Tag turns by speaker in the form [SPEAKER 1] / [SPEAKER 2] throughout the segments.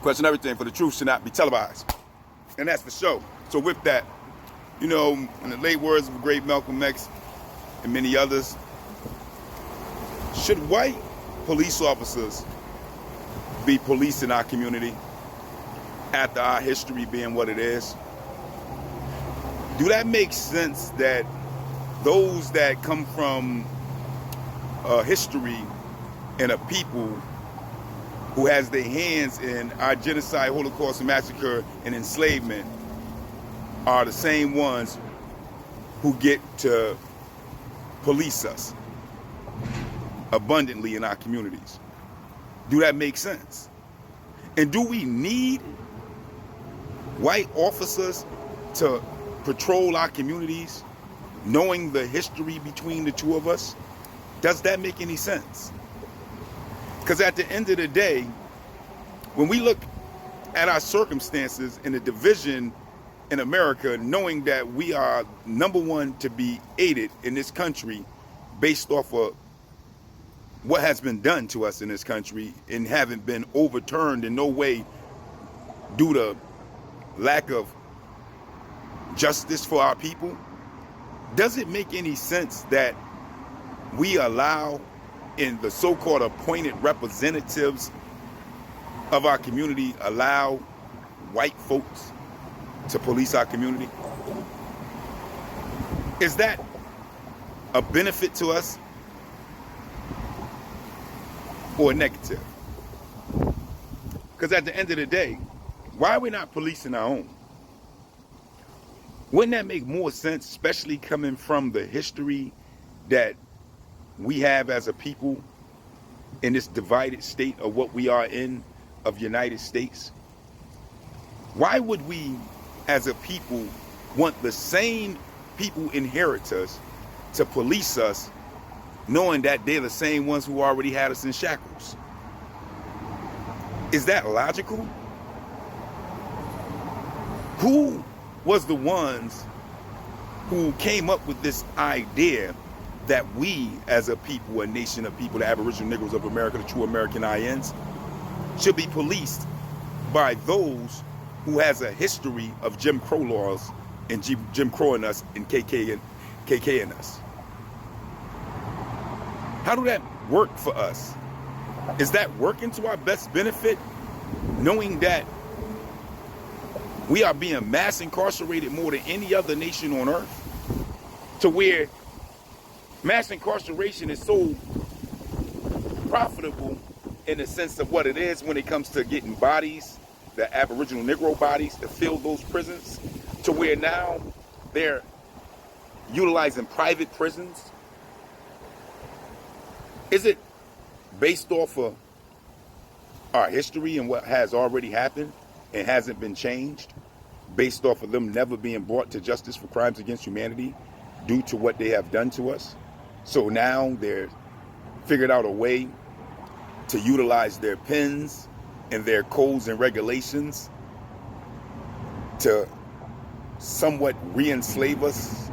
[SPEAKER 1] Question everything, for the truth should not be televised. And that's for sure. So with that, you know, in the late words of the great Malcolm X and many others, should white police officers be policing our community after our history being what it is? Do that make sense that those that come from a history and a people who has their hands in our genocide, Holocaust, and massacre and enslavement are the same ones who get to police us abundantly in our communities? Do that make sense? And do we need white officers to patrol our communities, knowing the history between the two of us? Does that make any sense? Because at the end of the day, when we look at our circumstances in the division in America, knowing that we are number one to be aided in this country based off of what has been done to us in this country and haven't been overturned in no way due to lack of justice for our people, does it make any sense that we allow in the so-called appointed representatives of our community, allow white folks to police our community? Is that a benefit to us or a negative? Because at the end of the day, why are we not policing our own? Wouldn't that make more sense, especially coming from the history that we have as a people in this divided state of what we are in, of United States? Why would we as a people want the same people inherit us to police us, knowing that they're the same ones who already had us in shackles? Is that logical? Who was the ones who came up with this idea that we as a people, a nation of people, the Aboriginal Negroes of America, the true American INs, should be policed by those who has a history of Jim Crow laws and Jim Crow in us and KK in us? How do that work for us? Is that working to our best benefit, knowing that we are being mass incarcerated more than any other nation on earth, to where mass incarceration is so profitable in the sense of what it is when it comes to getting bodies, the Aboriginal Negro bodies, to fill those prisons, to where now they're utilizing private prisons? Is it based off of our history and what has already happened and hasn't been changed, based off of them never being brought to justice for crimes against humanity due to what they have done to us? So now they're figured out a way to utilize their pens and their codes and regulations to somewhat re-enslave us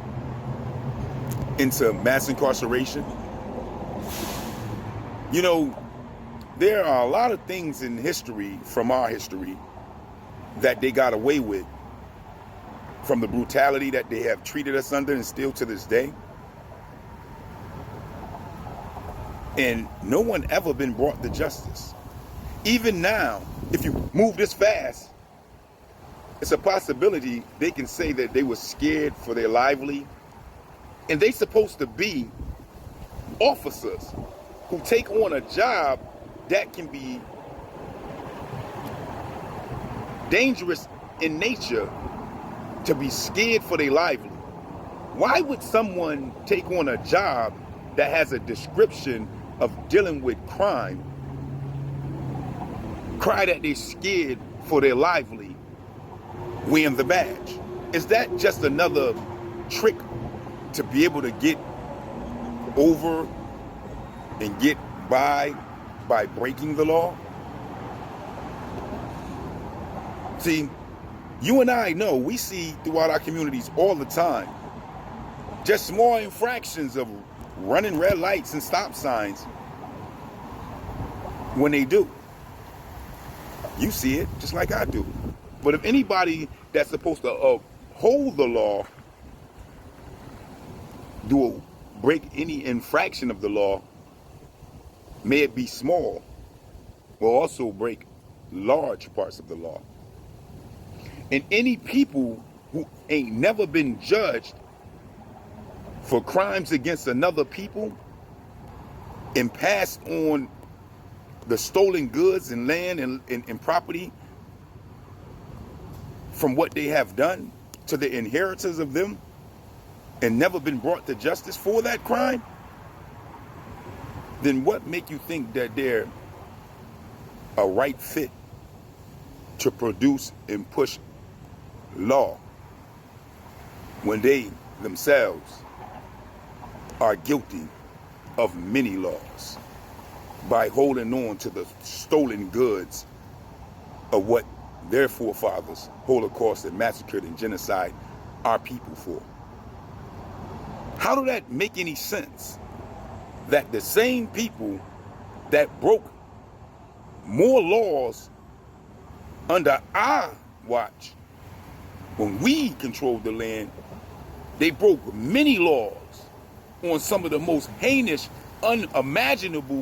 [SPEAKER 1] into mass incarceration. You know, there are a lot of things in history, from our history, that they got away with, from the brutality that they have treated us under and still to this day. And no one ever been brought to justice. Even now, if you move this fast, it's a possibility they can say that they were scared for their livelihood. And they supposed to be officers who take on a job that can be dangerous in nature, to be scared for their livelihood. Why would someone take on a job that has a description of dealing with crime, cry that they're scared for their livelihood, wearing the badge? Is that just another trick to be able to get over and get by breaking the law? See, you and I know, we see throughout our communities all the time, just small infractions of running red lights and stop signs. When they do, You see it just like I do. But if anybody that's supposed to uphold the law break any infraction of the law, may it be small, will also break large parts of the law. And any people who ain't never been judged for crimes against another people and passed on the stolen goods and land and property from what they have done to the inheritors of them and never been brought to justice for that crime, then what make you think that they're a right fit to produce and push law when they themselves are guilty of many laws by holding on to the stolen goods of what their forefathers holocaust and massacred and genocide our people for? How do that make any sense? That the same people that broke more laws under our watch, when we controlled the land, they broke many laws on some of the most heinous, unimaginable